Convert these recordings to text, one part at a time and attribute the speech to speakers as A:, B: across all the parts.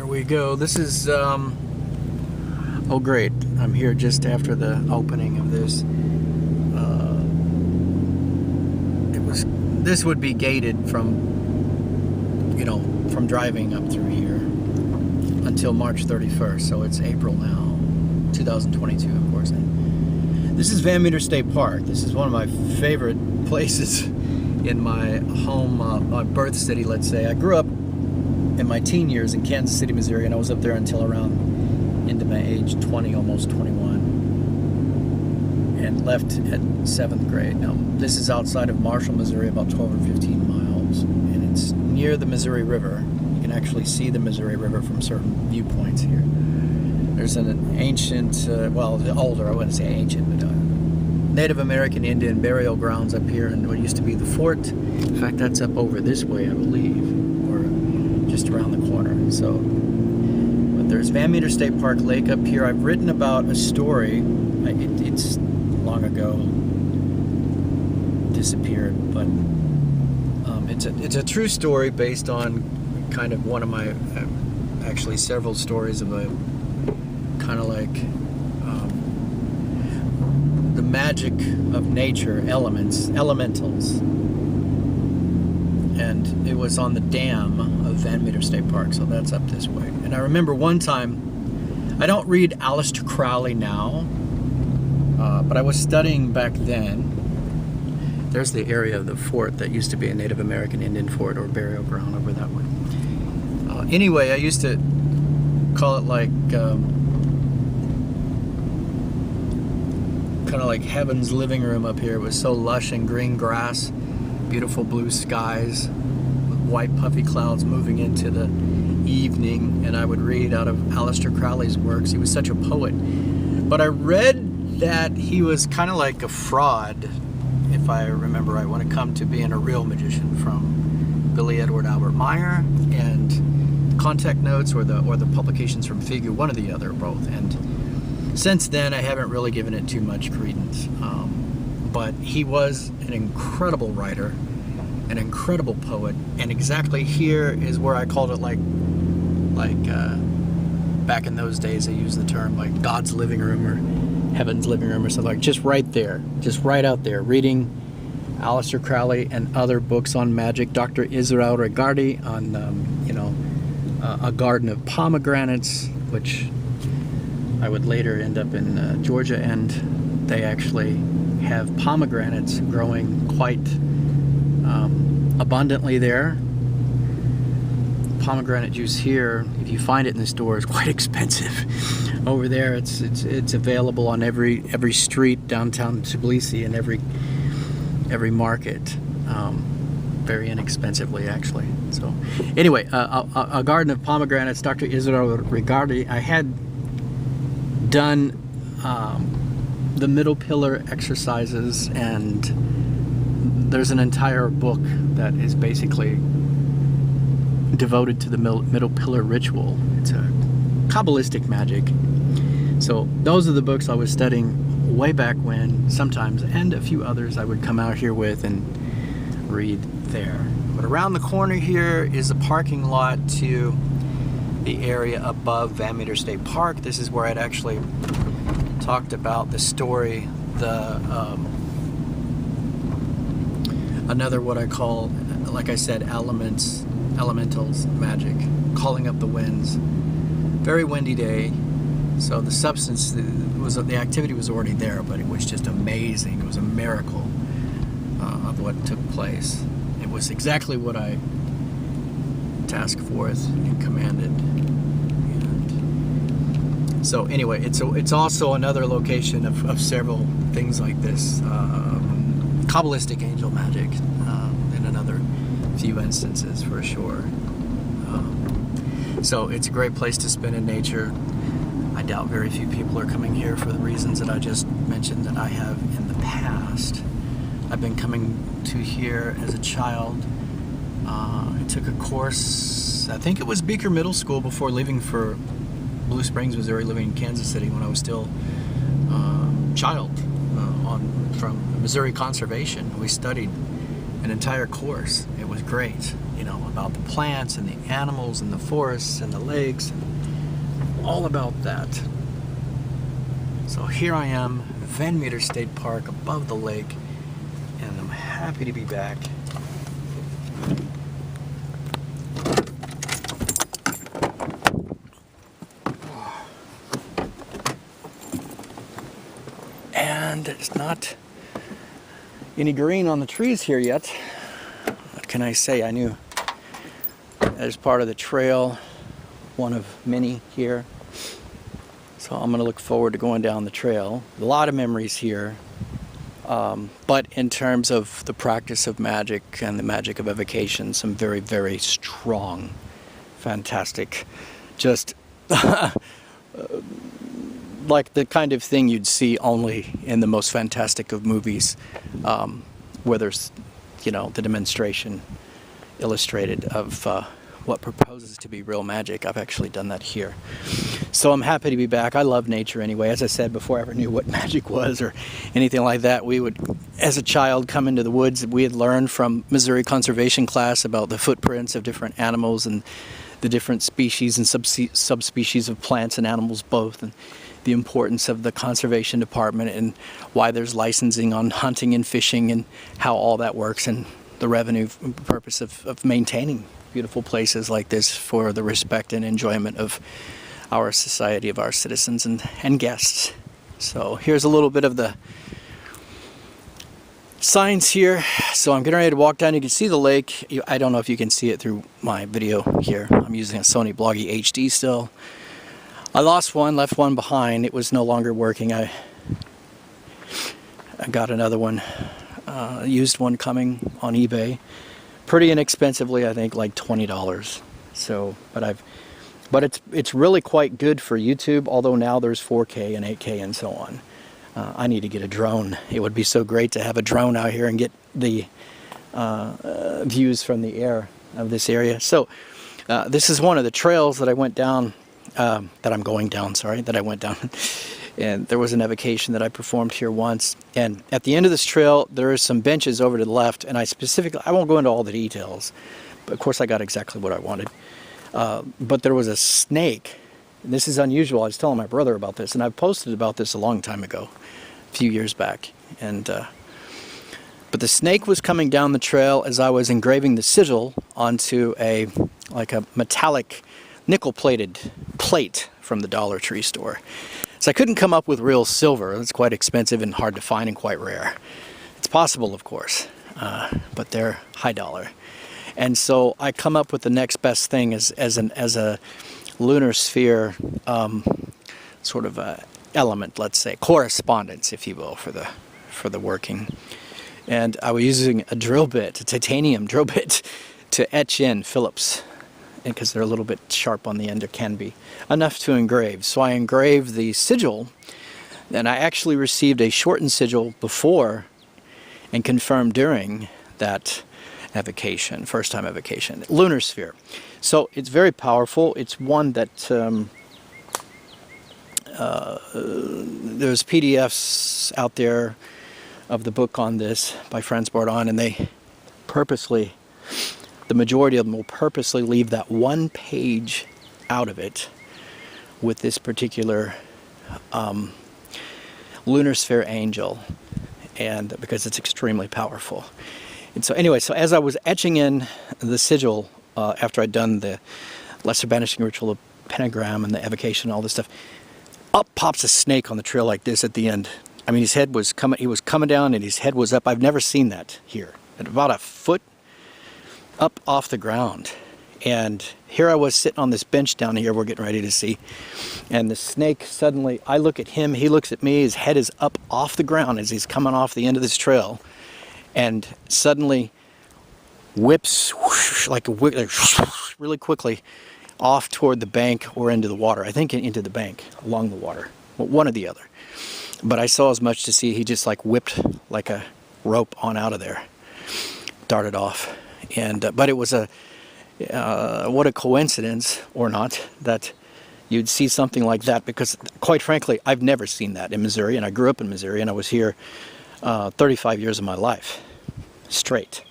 A: Here we go. This is, oh great, I'm here just after the opening of this. This would be gated from, from driving up through here until March 31st, so it's April now, 2022, of course. And this is Van Meter State Park. This is one of my favorite places in my home, my birth city, let's say. I grew up in my teen years in Kansas City, Missouri, and I was up there until around into my age 20, almost 21, and left at 7th grade. Now, this is outside of Marshall, Missouri, about 12 or 15 miles, and it's near the Missouri River. You can actually see the Missouri River from certain viewpoints here. There's an ancient, well, older, I wouldn't say ancient, but Native American Indian burial grounds up here in what used to be the fort. In fact, that's up over this way, I believe, or just around the corner. So, but there's Van Meter State Park Lake up here. I've written about a story. It's long ago disappeared, but it's a true story based on kind of one of my, actually several stories of a kind of like the magic of nature, elementals. And it was on the dam of Van Meter State Park, so that's up this way. And I remember one time, I don't read Aleister Crowley now, but I was studying back then. There's the area of the fort that used to be a Native American Indian fort or burial ground over that way. Anyway, I used to call it like, kind of like heaven's living room up here. It was so lush and green grass, beautiful blue skies, with white puffy clouds moving into the evening, and I would read out of Aleister Crowley's works. He was such a poet. But I read that he was kind of like a fraud, if I remember right, when it come to being a real magician, from Billy Edward Albert Meyer and Contact Notes or the publications from Figure, one or the other, both. And since then, I haven't really given it too much credence. But he was an incredible writer, an incredible poet, and exactly here is where I called it like back in those days, they used the term like God's living room or heaven's living room or something, like just right there, just right out there, reading Aleister Crowley and other books on magic, Dr. Israel Regardie on, A Garden of Pomegranates, which I would later end up in Georgia, and they actually have pomegranates growing quite abundantly there. Pomegranate juice here, if you find it in the store, is quite expensive. Over there, it's available on every street downtown Tbilisi and every market, very inexpensively actually. So, anyway, A Garden of Pomegranates, Dr. Israel Regardie. I had done the middle pillar exercises, and there's an entire book that is basically devoted to the middle pillar ritual. It's a Kabbalistic magic. So those are the books I was studying way back when, sometimes, and a few others I would come out here with and read there. But around the corner here is a parking lot to the area above Van Meter State Park. This is where I'd actually talked about the story, another what I call, like I said, elementals magic, calling up the winds. Very windy day, so the substance the activity was already there, but it was just amazing. It was a miracle of what took place. It was exactly what I tasked forth and commanded. And so anyway, it's also another location of several things like this, Kabbalistic angel magic, in another few instances for sure. So it's a great place to spend in nature. I doubt very few people are coming here for the reasons that I just mentioned that I have in the past. I've been coming to here as a child. I took a course, I think it was Beaker Middle School, before leaving for Blue Springs, Missouri, living in Kansas City when I was still child from Missouri Conservation. We studied an entire course. It was great, you know, about the plants and the animals and the forests and the lakes, and all about that. So here I am, Van Meter State Park, above the lake, and I'm happy to be back. And it's not any green on the trees here yet. What can I say? I knew as part of the trail, one of many here. So I'm gonna look forward to going down the trail. A lot of memories here. But in terms of the practice of magic and the magic of evocation, some very, very strong, fantastic, just like the kind of thing you'd see only in the most fantastic of movies, where there's, you know, the demonstration illustrated of what proposes to be real magic. I've actually done that here. So I'm happy to be back. I love nature anyway. As I said, before I ever knew what magic was or anything like that, we would, as a child, come into the woods. We had learned from Missouri conservation class about the footprints of different animals and the different species and subspecies of plants and animals both, and the importance of the conservation department and why there's licensing on hunting and fishing and how all that works, and the revenue purpose of maintaining beautiful places like this for the respect and enjoyment of our society, of our citizens and guests. So here's a little bit of the signs here. So I'm getting ready to walk down. You can see the lake. I don't know if you can see it through my video here. I'm using a Sony Bloggy HD still. I lost one, left one behind. It was no longer working. I got another one, used one coming on eBay. Pretty inexpensively, I think like $20. So, but it's really quite good for YouTube, although now there's 4K and 8K and so on. I need to get a drone. It would be so great to have a drone out here and get the views from the air of this area. So this is one of the trails that I went down, that I'm going down, sorry, that I went down. And there was an evocation that I performed here once. And at the end of this trail, there are some benches over to the left, and I won't go into all the details, but of course I got exactly what I wanted. But there was a snake. And this is unusual. I was telling my brother about this, and I posted about this a long time ago, a few years back. And but the snake was coming down the trail as I was engraving the sigil onto a metallic nickel-plated plate from the Dollar Tree store. So I couldn't come up with real silver. It's quite expensive and hard to find and quite rare. It's possible, of course, but they're high dollar. And so I come up with the next best thing as a lunar sphere sort of a element, let's say, correspondence, if you will, for the working. And I was using a drill bit, a titanium drill bit, to etch in Phillips, because they're a little bit sharp on the end, or can be, enough to engrave. So I engraved the sigil, and I actually received a shortened sigil before and confirmed during that evocation, first time evocation, lunar sphere. So it's very powerful. It's one that there's PDFs out there of the book on this by friends brought on, and they purposely, the majority of them will purposely leave that one page out of it with this particular lunar sphere angel, and because it's extremely powerful. And so anyway, so as I was etching in the sigil, after I'd done the lesser banishing ritual of pentagram and the evocation and all this stuff, up pops a snake on the trail like this at the end. I mean, his head was coming, he was coming down and his head was up. I've never seen that here. At about a foot up off the ground. And here I was sitting on this bench down here we're getting ready to see. And the snake suddenly, I look at him, he looks at me, his head is up off the ground as he's coming off the end of this trail. And suddenly whips whoosh, like a whip, whoosh, really quickly off toward the bank or into the water. I think into the bank, along the water, one or the other. But I saw as much to see he just like whipped like a rope on out of there, darted off. And but it was a what a coincidence, or not, that you'd see something like that, because quite frankly I've never seen that in Missouri, and I grew up in Missouri, and I was here 35 years of my life straight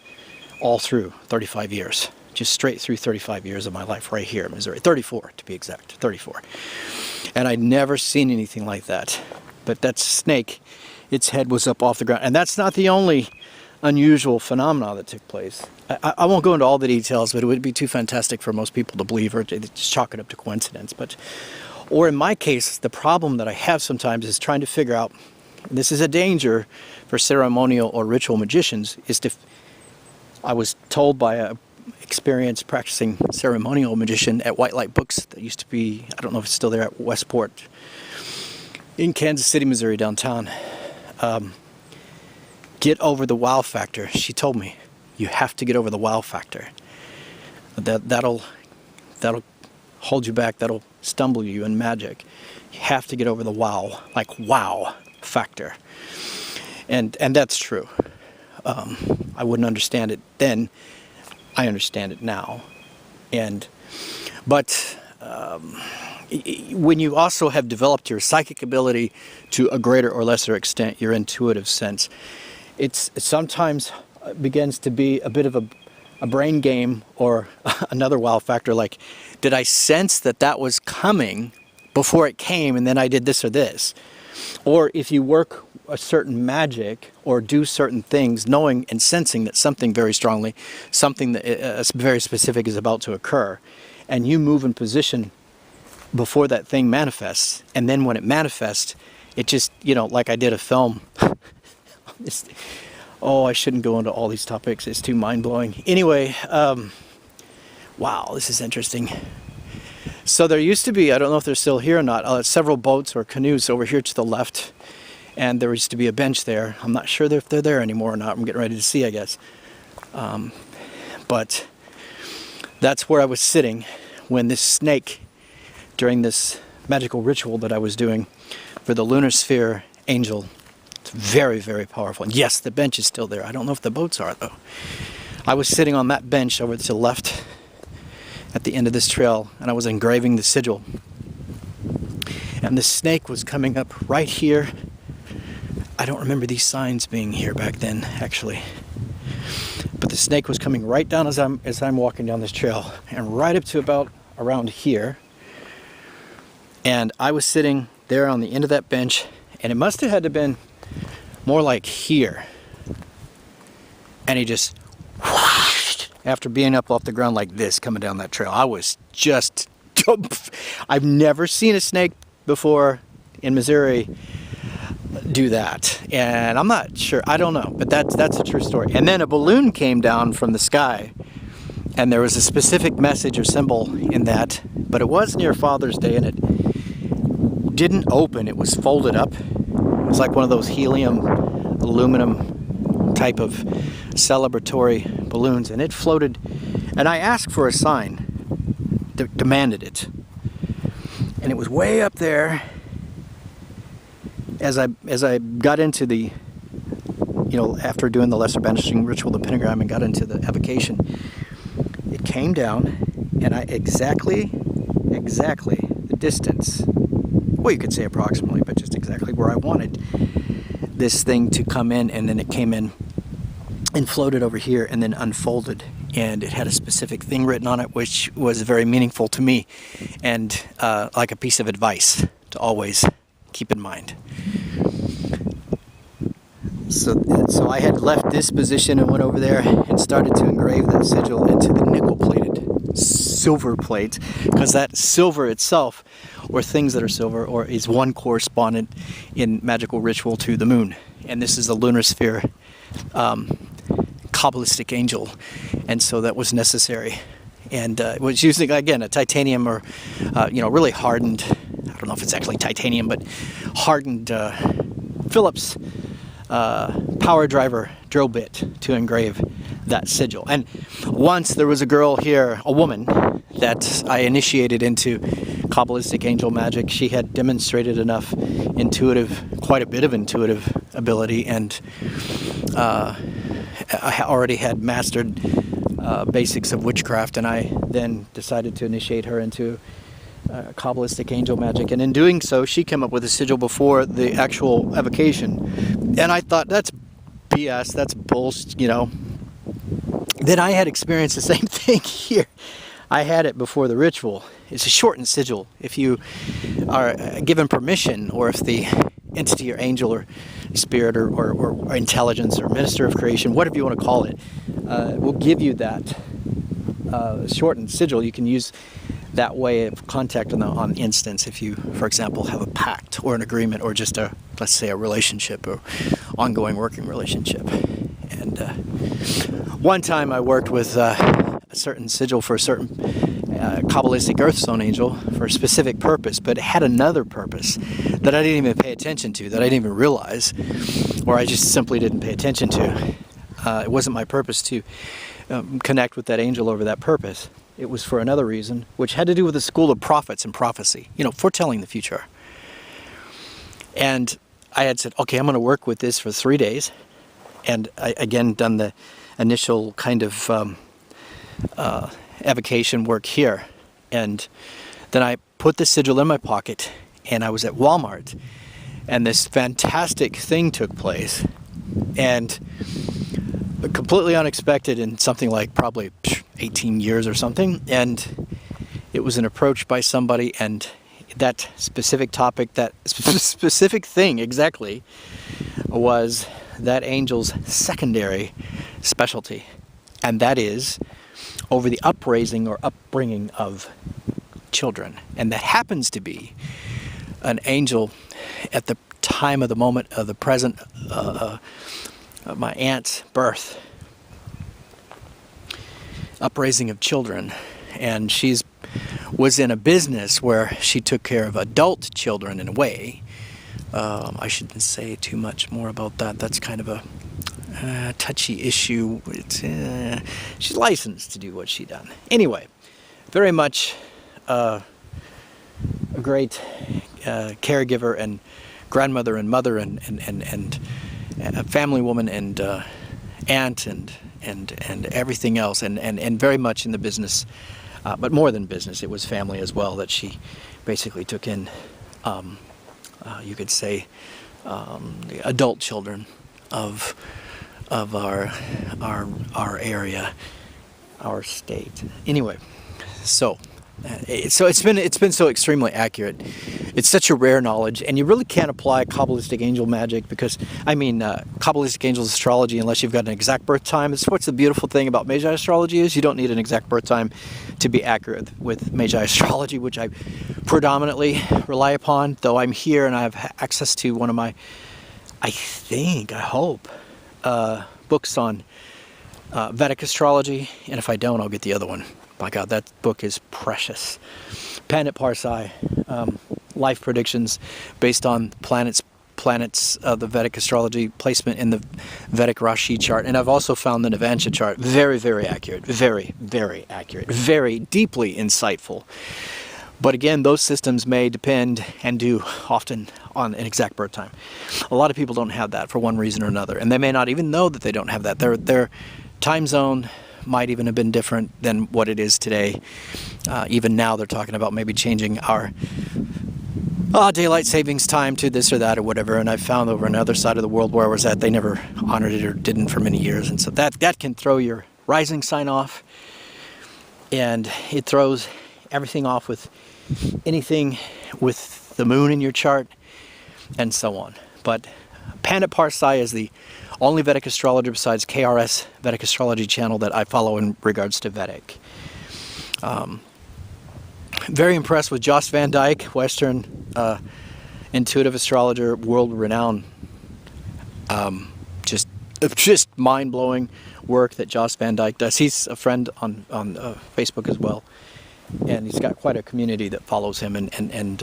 A: all through 35 years. Just straight through 35 years of my life right here in Missouri. 34 to be exact, 34. And I'd never seen anything like that. But that snake, its head was up off the ground. And that's not the only unusual phenomena that took place. I won't go into all the details, but it would be too fantastic for most people to believe or to just chalk it up to coincidence. Or in my case, the problem that I have sometimes is trying to figure out, and this is a danger for ceremonial or ritual magicians, I was told by a experienced practicing ceremonial magician at White Light Books that used to be, I don't know if it's still there, at Westport in Kansas City, Missouri, downtown. Get over the wow factor. She told me, you have to get over the wow factor. That'll hold you back, that'll stumble you in magic. You have to get over the wow factor. And that's true. I wouldn't understand it then. I understand it now. But when you also have developed your psychic ability to a greater or lesser extent, your intuitive sense, it sometimes begins to be a bit of a brain game or another wow factor, like, did I sense that was coming before it came and then I did this or this? Or if you work a certain magic or do certain things knowing and sensing that something very strongly, something that very specific is about to occur, and you move in position before that thing manifests, and then when it manifests, it just, like I did a film. I shouldn't go into all these topics, it's too mind-blowing. Anyway, wow, this is interesting. So there used to be, I don't know if they're still here or not, several boats or canoes over here to the left, and there used to be a bench there. I'm not sure if they're there anymore or not. I'm getting ready to see, I guess. But that's where I was sitting when this snake, during this magical ritual that I was doing for the lunar sphere angel, it's very, very powerful. And yes, the bench is still there. I don't know if the boats are, though. I was sitting on that bench over to the left at the end of this trail, and I was engraving the sigil. And the snake was coming up right here. I don't remember these signs being here back then, actually. But the snake was coming right down as I'm walking down this trail, and right up to about around here. And I was sitting there on the end of that bench, and it must have had to have been more like here. And he just whooshed, after being up off the ground like this, coming down that trail. I was just, I've never seen a snake before in Missouri do that, and I'm not sure, I don't know, but that's a true story. And then a balloon came down from the sky, and there was a specific message or symbol in that, but it was near Father's Day, and it didn't open, it was folded up. It was like one of those helium aluminum type of celebratory balloons, and it floated, and I asked for a sign, demanded it, and it was way up there. As I got into the, after doing the lesser banishing ritual, the pentagram, and got into the evocation, it came down, and exactly the distance, well, you could say approximately, but just exactly where I wanted this thing to come in, and then it came in and floated over here and then unfolded, and it had a specific thing written on it, which was very meaningful to me, and like a piece of advice to always keep in mind. So I had left this position and went over there and started to engrave that sigil into the nickel-plated silver plate, because that silver itself, or things that are silver, or is one correspondent in magical ritual to the moon. And this is the lunar sphere Kabbalistic angel, and so that was necessary. And it was using, again, a titanium or, really hardened, I don't know if it's actually titanium, but hardened Phillips power driver drill bit to engrave that sigil. And once there was a girl here, a woman, that I initiated into Kabbalistic angel magic. She had demonstrated enough quite a bit of intuitive ability, and I already had mastered basics of witchcraft, and I then decided to initiate her into Kabbalistic angel magic, and in doing so she came up with a sigil before the actual evocation, and I thought, that's BS, that's bullshit, Then I had experienced the same thing here. I had it before the ritual. It's a shortened sigil. If you are given permission, or if the entity or angel or spirit or intelligence or minister of creation, whatever you want to call it, will give you that shortened sigil. You can use that way of contact on instance if you, for example, have a pact or an agreement, or just let's say a relationship or ongoing working relationship. And one time I worked with a certain sigil for a certain Kabbalistic Earthstone angel for a specific purpose, but it had another purpose that I didn't even pay attention to, that I didn't even realize, or I just simply didn't pay attention to. It wasn't my purpose to connect with that angel over that purpose. It was for another reason, which had to do with the school of prophets and prophecy, foretelling the future. And I had said, okay, I'm going to work with this for 3 days. And I, again, done the initial kind of evocation work here. And then I put the sigil in my pocket, and I was at Walmart. And this fantastic thing took place. And completely unexpected, in something like probably 18 years or something, and it was an approach by somebody, and that specific topic, that specific thing exactly, was that angel's secondary specialty, and that is over the upraising or upbringing of children. And that happens to be an angel at the time of the moment of the present my aunt's birth, upraising of children. And she's was in a business where she took care of adult children in a way. I shouldn't say too much more about that. That's kind of a touchy issue. She's licensed to do what she done. Anyway, very much a great caregiver and grandmother and mother and a family woman and aunt and everything else, and very much in the business, but more than business, it was family as well that she basically took in. You could say the adult children of our area, our state. Anyway, so it's been so extremely accurate. It's such a rare knowledge, and you really can't apply Kabbalistic angel magic, because Kabbalistic angels astrology, unless you've got an exact birth time. It's what's the beautiful thing about Magi astrology is you don't need an exact birth time to be accurate with Magi astrology, which I predominantly rely upon. Though I'm here and I have access to one of my, I hope, books on Vedic astrology, and if I don't, I'll get the other one. My God, that book is precious. Pandit Parsai, life predictions based on planets, the Vedic astrology placement in the Vedic Rashi chart. And I've also found the Navansha chart very, very accurate, very, very accurate, very deeply insightful. But again, those systems may depend, and do often, on an exact birth time. A lot of people don't have that for one reason or another, and they may not even know that they don't have that. Their time zone might even have been different than what it is today. Even now they're talking about maybe changing our daylight savings time to this or that or whatever, and I found over on the other side of the world where I was at, they never honored it or didn't for many years, and so that can throw your rising sign off, and it throws everything off with anything with the moon in your chart, and so on. But Pandit Parsai is the only Vedic astrologer besides KRS Vedic Astrology channel that I follow in regards to Vedic. Very impressed with Jos Van Dyke, Western intuitive astrologer, world-renowned. Just mind-blowing work that Jos Van Dyke does. He's a friend on Facebook as well, and he's got quite a community that follows him and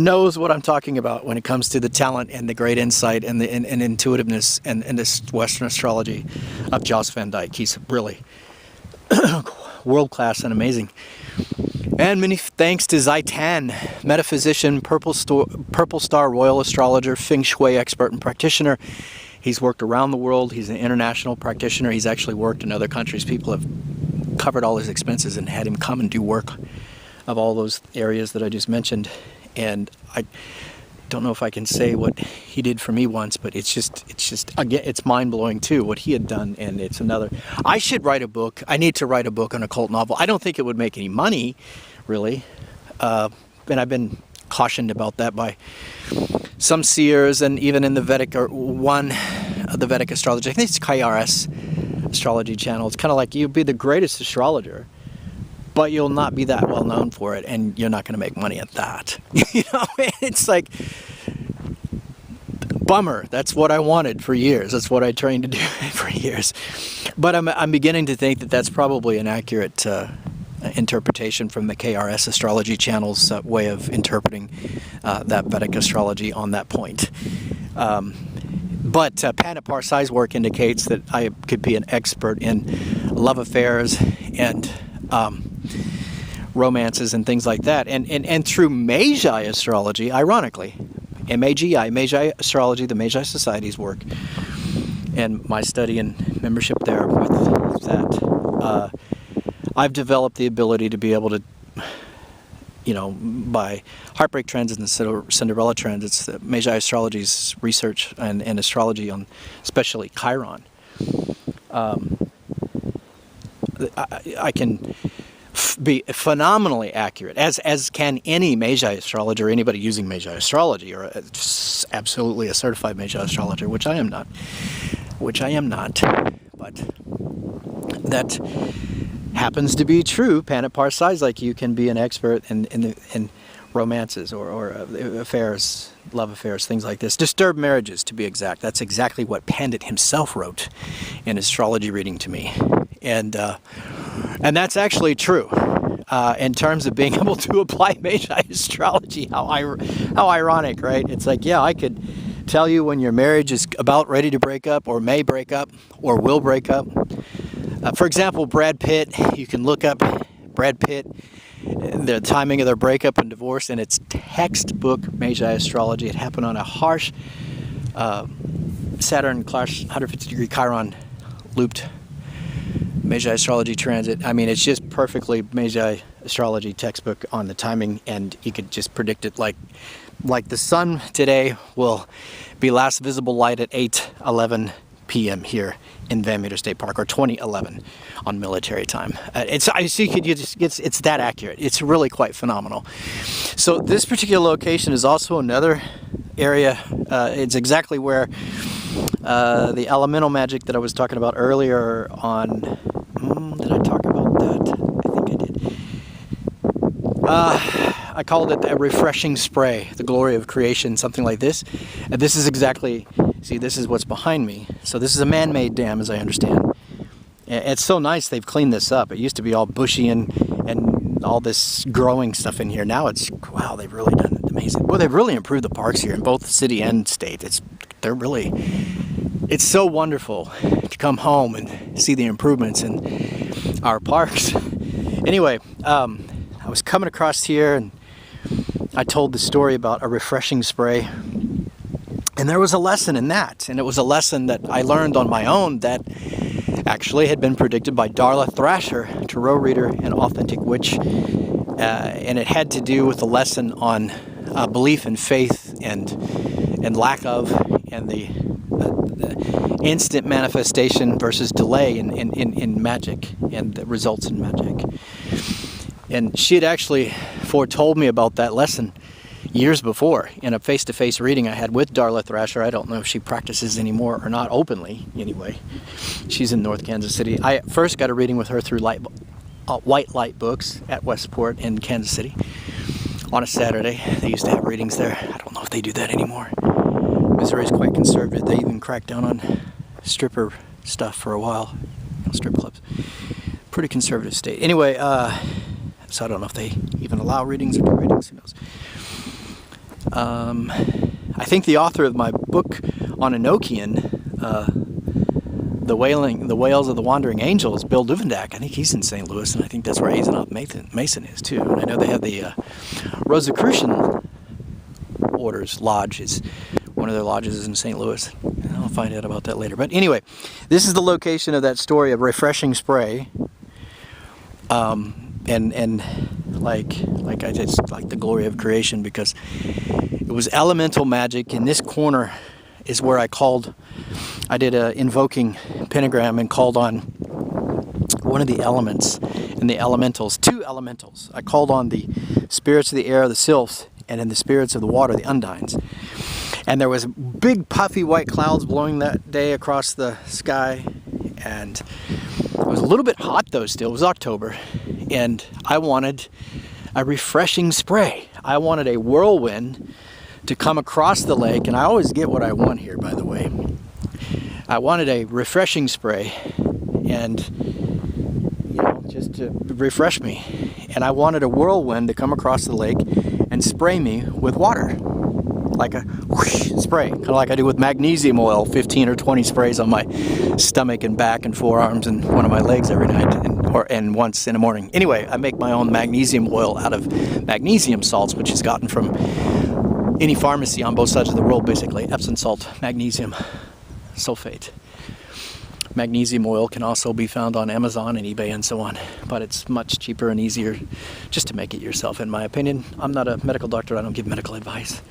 A: knows what I'm talking about when it comes to the talent and the great insight and the intuitiveness and this Western astrology of Jos Van Dyke. He's really world-class and amazing. And many thanks to Zaitan, metaphysician, Purple Star Royal Astrologer, Feng Shui expert and practitioner. He's worked around the world. He's an international practitioner. He's actually worked in other countries. People have covered all his expenses and had him come and do work of all those areas that I just mentioned. And don't know if I can say what he did for me once, but it's just again, it's mind-blowing too what he had done. And it's another, I should write a book. I need to write a book on a cult novel. I don't think it would make any money, really, and I've been cautioned about that by some seers, and even in the Vedic, or one of the Vedic astrology, I think it's KRS astrology channel. It's kind of like, you'll be the greatest astrologer, but you'll not be that well known for it, and you're not going to make money at that. You know, it's like, bummer. That's what I wanted for years. That's what I trained to do for years. But I'm beginning to think that that's probably an accurate interpretation from the KRS astrology channel's way of interpreting that Vedic astrology on that point. But Pandit Parsai's work indicates that I could be an expert in love affairs and romances and things like that. And through Magi astrology, ironically, MAGI, Magi astrology, the Magi Society's work, and my study and membership there with that, I've developed the ability to be able to, you know, by heartbreak transits and Cinderella transits, the Magi astrology's research and astrology on especially Chiron, I can be phenomenally accurate, as can any Magi astrologer, anybody using Magi astrology, or absolutely a certified Magi astrologer, which I am not. But that happens to be true. Pandit Parsai's like, you can be an expert in romances or affairs, love affairs, things like this. Disturbed marriages, to be exact. That's exactly what Pandit himself wrote in astrology reading to me. And that's actually true in terms of being able to apply Magi astrology. How ironic, right? It's like, yeah, I could tell you when your marriage is about ready to break up, or may break up, or will break up. For example, Brad Pitt, you can look up Brad Pitt, the timing of their breakup and divorce, and it's textbook Magi astrology. It happened on a harsh Saturn clash 150-degree Chiron looped Magi astrology transit. I mean, it's just perfectly Magi astrology textbook on the timing, and you could just predict it like the sun today will be last visible light at 8:11 p.m. here in Van Meter State Park, or 2011 on military time. It's that accurate. It's really quite phenomenal. So this particular location is also another area. It's exactly where the elemental magic that I was talking about earlier on. Did I talk about that? I think I did. I called it a refreshing spray, the glory of creation, something like this. And this is exactly, see, this is what's behind me. So this is a man-made dam, as I understand. It's so nice they've cleaned this up. It used to be all bushy and all this growing stuff in here. Now it's, wow, they've really done it amazing. Well, they've really improved the parks here in both the city and state. It's so wonderful to come home and see the improvements in our parks. Anyway, I was coming across here, and I told the story about a refreshing spray, and there was a lesson in that, and it was a lesson that I learned on my own that actually had been predicted by Darla Thrasher, tarot reader and authentic witch, and it had to do with the lesson on belief and faith and lack of, and the instant manifestation versus delay in magic, and the results in magic. And she had actually foretold me about that lesson years before in a face-to-face reading I had with Darla Thrasher. I don't know if she practices anymore or not, openly anyway. She's in North Kansas City. I first got a reading with her through White Light Books at Westport in Kansas City on a Saturday. They used to have readings there. I don't know if they do that anymore. Missouri's quite conservative. They even cracked down on stripper stuff for a while, strip clubs. Pretty conservative state. Anyway, so I don't know if they even allow readings or do readings, who knows. I think the author of my book on Enochian, the Whales of the Wandering Angels, Bill Duvendak, I think he's in St. Louis, and I think that's where Aizanoth Mason is too. And I know they have the Rosicrucian Orders Lodge. One of their lodges is in St. Louis. I'll find out about that later. But anyway, this is the location of that story of refreshing spray. And like I just like the glory of creation, because it was elemental magic. In this corner is where I did a invoking pentagram and called on one of the elements and the elementals, 2 elementals. I called on the spirits of the air, the sylphs, and in the spirits of the water, the undines. And there was big puffy white clouds blowing that day across the sky, and it was a little bit hot though still. It was October, and I wanted a refreshing spray. I wanted a whirlwind to come across the lake, and I always get what I want here, by the way. I wanted a refreshing spray, and just to refresh me. And I wanted a whirlwind to come across the lake and spray me with water, like a whoosh spray, kind of like I do with magnesium oil, 15 or 20 sprays on my stomach and back and forearms and one of my legs every night, and once in the morning. Anyway, I make my own magnesium oil out of magnesium salts, which is gotten from any pharmacy on both sides of the world, basically. Epsom salt, magnesium sulfate. Magnesium oil can also be found on Amazon and eBay and so on, but it's much cheaper and easier just to make it yourself, in my opinion. I'm not a medical doctor. I don't give medical advice.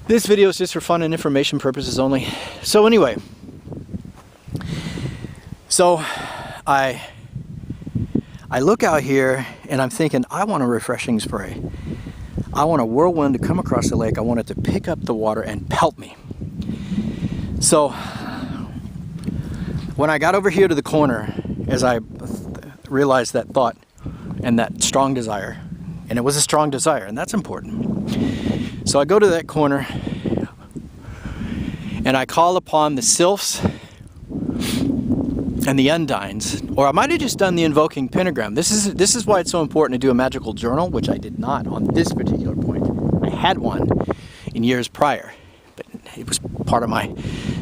A: This video is just for fun and information purposes only. So anyway, I look out here and I'm thinking, I want a refreshing spray. I want a whirlwind to come across the lake. I want it to pick up the water and pelt me. So when I got over here to the corner, as I realized that thought and that strong desire, and it was a strong desire, and that's important. So I go to that corner and I call upon the sylphs and the undines, or I might have just done the invoking pentagram. This is why it's so important to do a magical journal, which I did not on this particular point. I had one in years prior, but it was part of my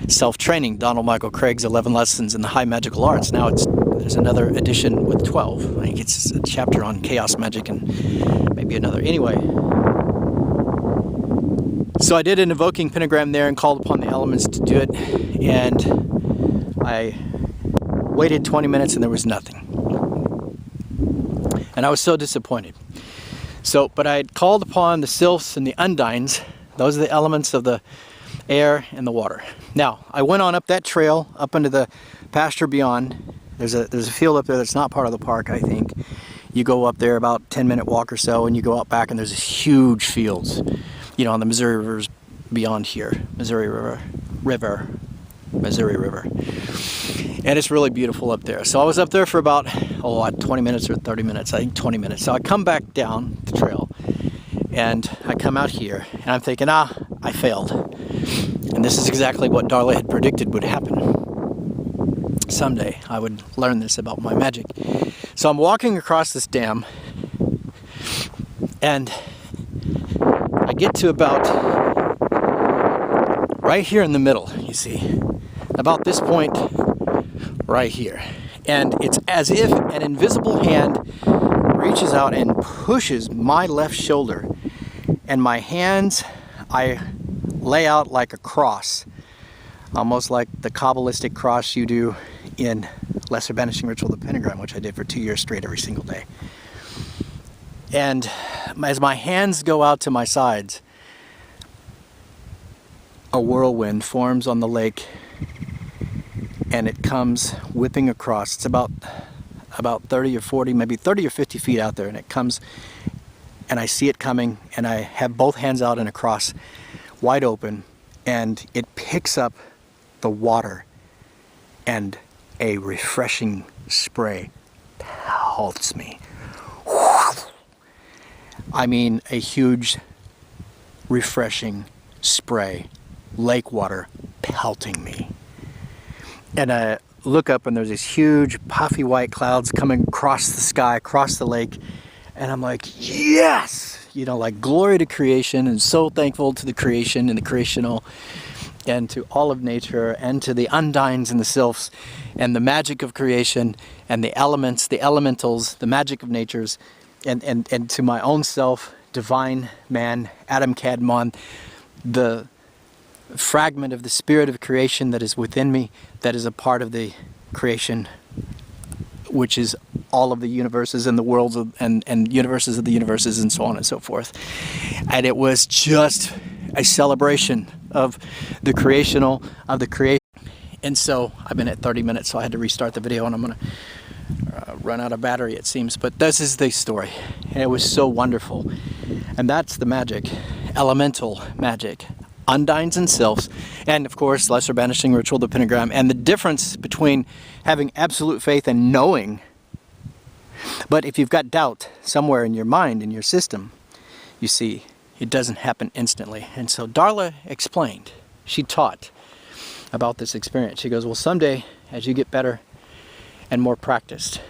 A: self-training, Donald Michael Craig's 11 Lessons in the High Magical Arts. Now there's another edition with 12. I think it's a chapter on chaos magic and maybe another. Anyway, so I did an invoking pentagram there and called upon the elements to do it, and I waited 20 minutes and there was nothing. And I was so disappointed. But I had called upon the sylphs and the undines. Those are the elements of the air and the water. Now, I went on up that trail, up into the pasture beyond. There's a field up there that's not part of the park, I think. You go up there about 10-minute walk or so, and you go out back, and there's these huge fields, on the Missouri River's beyond here. Missouri River. And it's really beautiful up there. So I was up there for about 20 minutes or 30 minutes, I think 20 minutes. So I come back down the trail, and I come out here, and I'm thinking, I failed. And this is exactly what Darla had predicted would happen. Someday I would learn this about my magic. So I'm walking across this dam, and I get to about right here in the middle, you see. About this point right here. And it's as if an invisible hand reaches out and pushes my left shoulder, and my hands I lay out like a cross, almost like the Kabbalistic cross you do in Lesser Banishing Ritual of the Pentagram, which I did for 2 years straight every single day. And as my hands go out to my sides, a whirlwind forms on the lake, and it comes whipping across. It's about 30 or 40, maybe 30 or 50 feet out there, and it comes, and I see it coming, and I have both hands out in a cross, wide open, and it picks up the water, and a refreshing spray pelts me. I mean, a huge, refreshing spray, lake water pelting me. And I look up, and there's these huge, puffy white clouds coming across the sky, across the lake, and I'm like, yes! Like glory to creation, and so thankful to the creation and the creational, and to all of nature, and to the undines and the sylphs, and the magic of creation, and the elements, the elementals, the magic of natures, and to my own self, divine man, Adam Kadmon, the fragment of the spirit of creation that is within me, that is a part of the creation which is all of the universes and the worlds of, and universes of the universes and so on and so forth. And it was just a celebration of the creational, of the creation. And so I've been at 30 minutes, so I had to restart the video, and I'm going to run out of battery, it seems. But this is the story, and it was so wonderful. And that's the magic, elemental magic, undines and sylphs, and of course, lesser banishing ritual, the pentagram. And the difference between having absolute faith and knowing, but if you've got doubt somewhere in your mind, in your system, you see, it doesn't happen instantly. And so Darla explained, she taught about this experience. She goes, well, someday, as you get better and more practiced,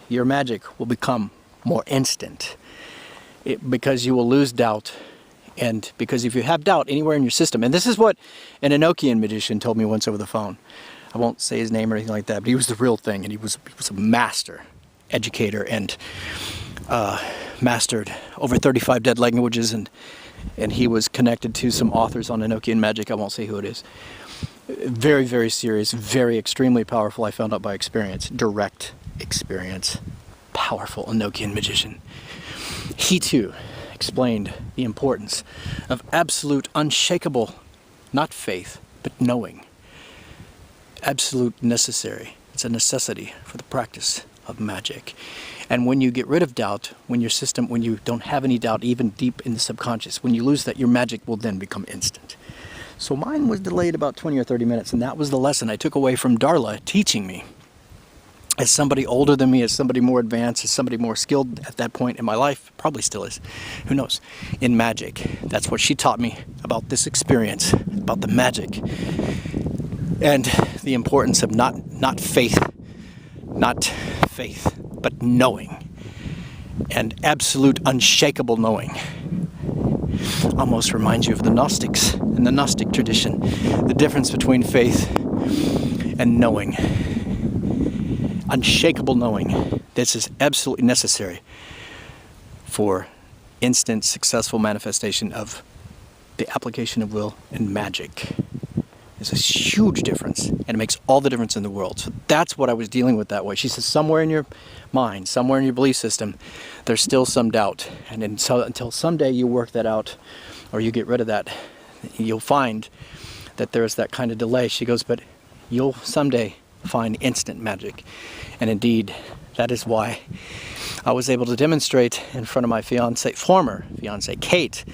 A: your magic will become more instant, because you will lose doubt. And because if you have doubt anywhere in your system, and this is what an Enochian magician told me once over the phone. I won't say his name or anything like that, but he was the real thing, and he was a master educator, and mastered over 35 dead languages, and he was connected to some authors on Enochian magic. I won't say who it is. Very, very serious, very extremely powerful. I found out by experience, direct experience, powerful Enochian magician. He too explained the importance of absolute, unshakable, not faith, but knowing. Absolute necessary. It's a necessity for the practice of magic. And when you get rid of doubt, when your system, when you don't have any doubt, even deep in the subconscious, when you lose that, your magic will then become instant. So mine was delayed about 20 or 30 minutes, and that was the lesson I took away from Darla teaching me. As somebody older than me, as somebody more advanced, as somebody more skilled at that point in my life, probably still is, who knows, in magic. That's what she taught me about this experience, about the magic, and the importance of not faith, but knowing, and absolute unshakable knowing. Almost reminds you of the Gnostics and the Gnostic tradition, the difference between faith and knowing. Unshakable knowing. This is absolutely necessary for instant successful manifestation of the application of will and magic. There's a huge difference, and it makes all the difference in the world. So that's what I was dealing with that way. She says somewhere in your mind, somewhere in your belief system, there's still some doubt. And until someday you work that out, or you get rid of that, you'll find that there is that kind of delay. She goes, but you'll someday find instant magic. And indeed, that is why I was able to demonstrate in front of my former fiance, Kate,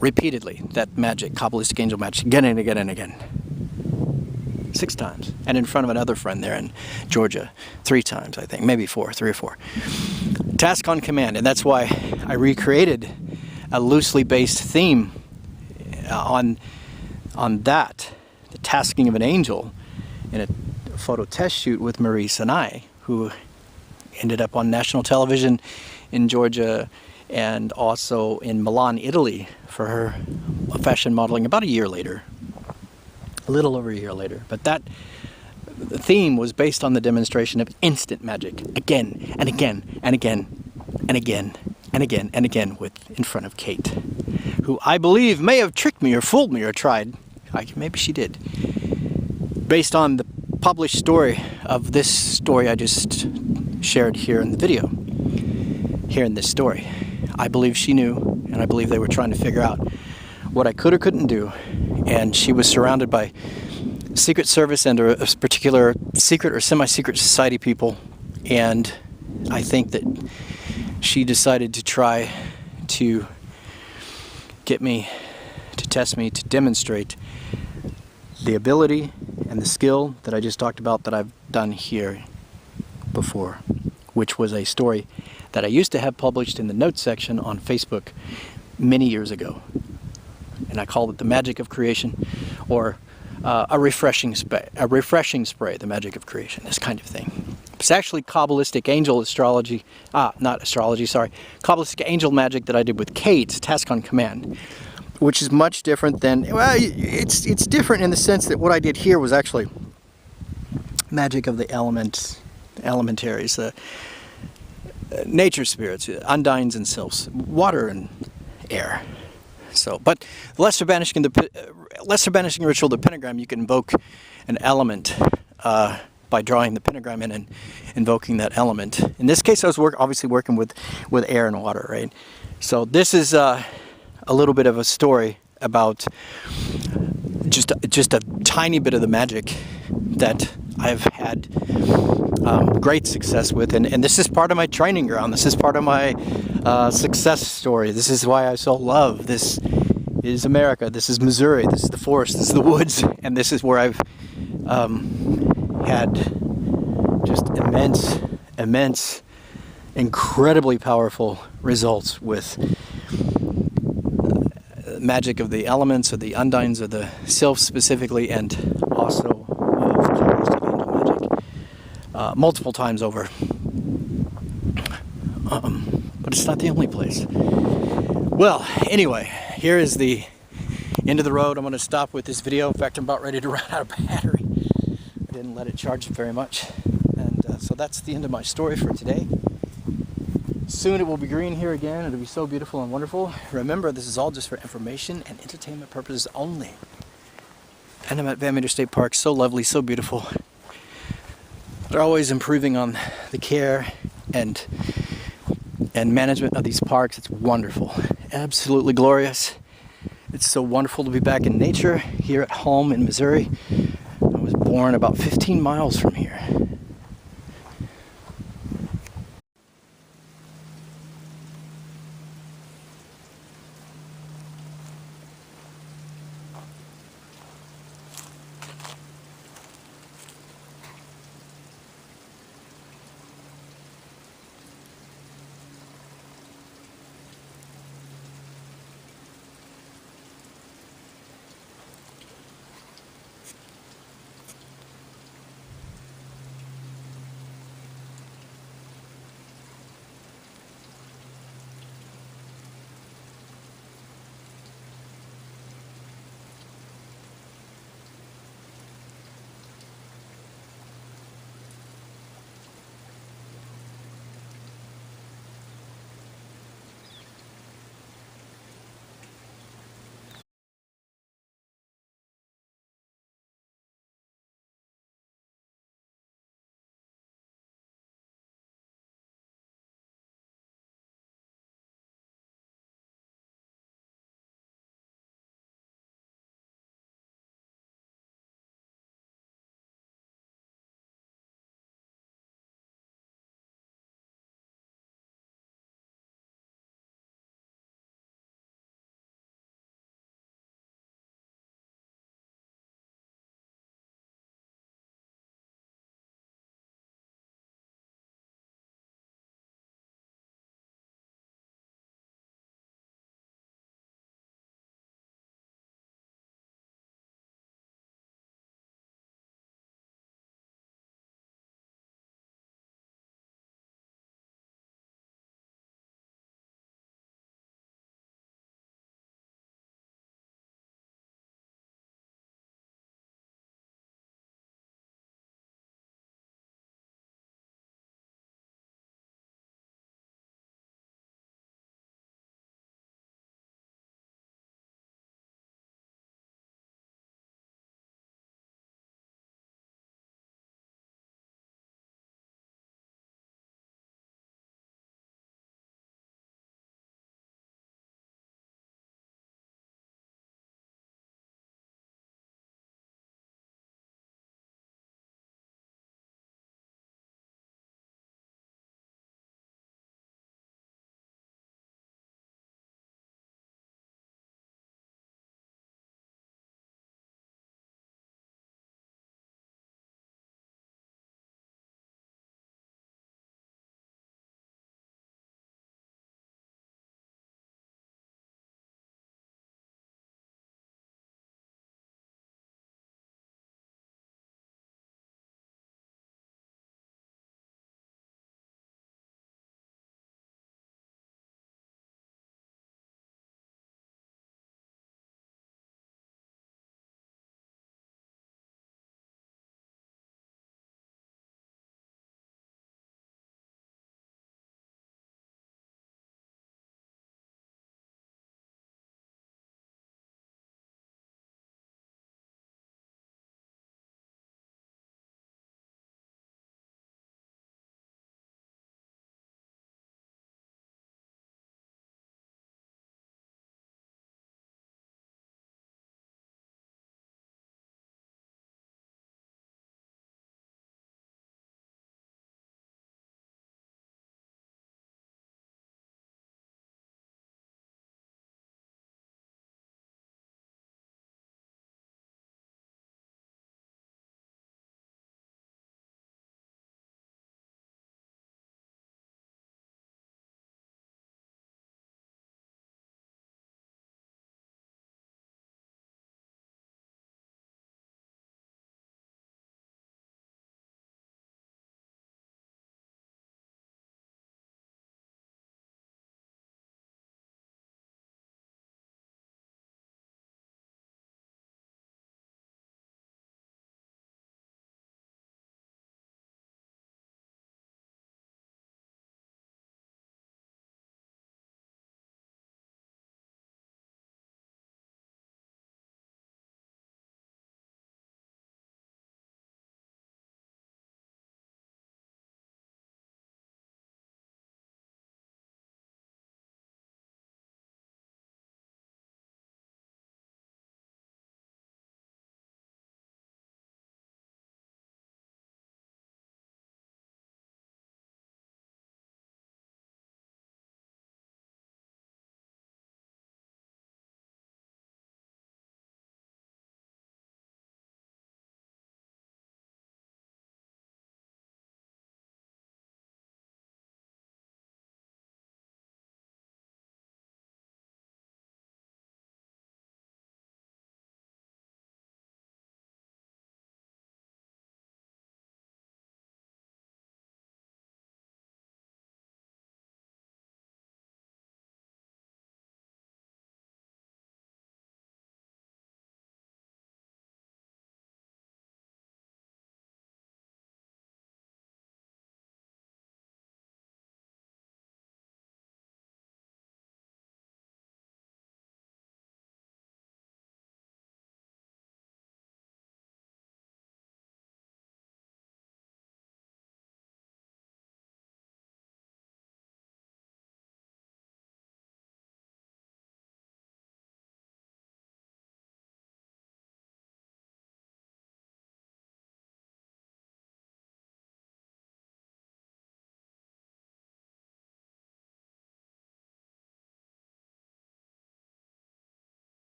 A: repeatedly, that magic, Kabbalistic angel magic, again and again and again. 6 times. And in front of another friend there in Georgia, 3 times, I think, maybe 4, 3 or 4. Task on command, and that's why I recreated a loosely based theme on that, the tasking of an angel, in a photo test shoot with Marie Sinai, who ended up on national television in Georgia and also in Milan, Italy, for her fashion modeling about a year later, a little over a year later. But that the theme was based on the demonstration of instant magic, again and again and again and again and again and again, in front of Kate, who I believe may have tricked me or fooled me or tried. Maybe she did. Based on the published story of this story I just shared here in the video, here in this story. I believe she knew, and I believe they were trying to figure out what I could or couldn't do. And she was surrounded by Secret Service and a particular secret or semi-secret society people. And I think that she decided to try to get me, to test me, to demonstrate the ability and the skill that I just talked about that I've done here before, which was a story that I used to have published in the notes section on Facebook many years ago. And I called it the magic of creation, or a refreshing spray, the magic of creation, this kind of thing. It's actually Kabbalistic angel astrology, Kabbalistic angel magic that I did with Kate's Task on Command, which is much different than, well, it's different in the sense that what I did here was actually magic of the elementaries, nature spirits, undines and sylphs, water and air. So, but lesser banishing ritual, the pentagram, you can invoke an element by drawing the pentagram in and invoking that element. In this case, I was obviously working with air and water, right? So this is a little bit of a story about just a tiny bit of the magic that I've had great success with, and this is part of my training ground. This is part of my success story. This is why I so love this. Is America. This is Missouri. This is the forest. This is the woods, and this is where I've had just immense, incredibly powerful results with magic of the elements, or the undines, or the sylphs specifically, and also of cauterized candle magic multiple times over. But it's not the only place. Well, anyway, here is the end of the road. I'm going to stop with this video. In fact, I'm about ready to run out of battery. I didn't let it charge very much. And so that's the end of my story for today. Soon it will be green here again. It'll be so beautiful and wonderful. Remember, this is all just for information and entertainment purposes only. And I'm at Van Meter State Park. So lovely, so beautiful. They're always improving on the care and management of these parks. It's wonderful. Absolutely glorious. It's so wonderful to be back in nature here at home in Missouri. I was born about 15 miles from here.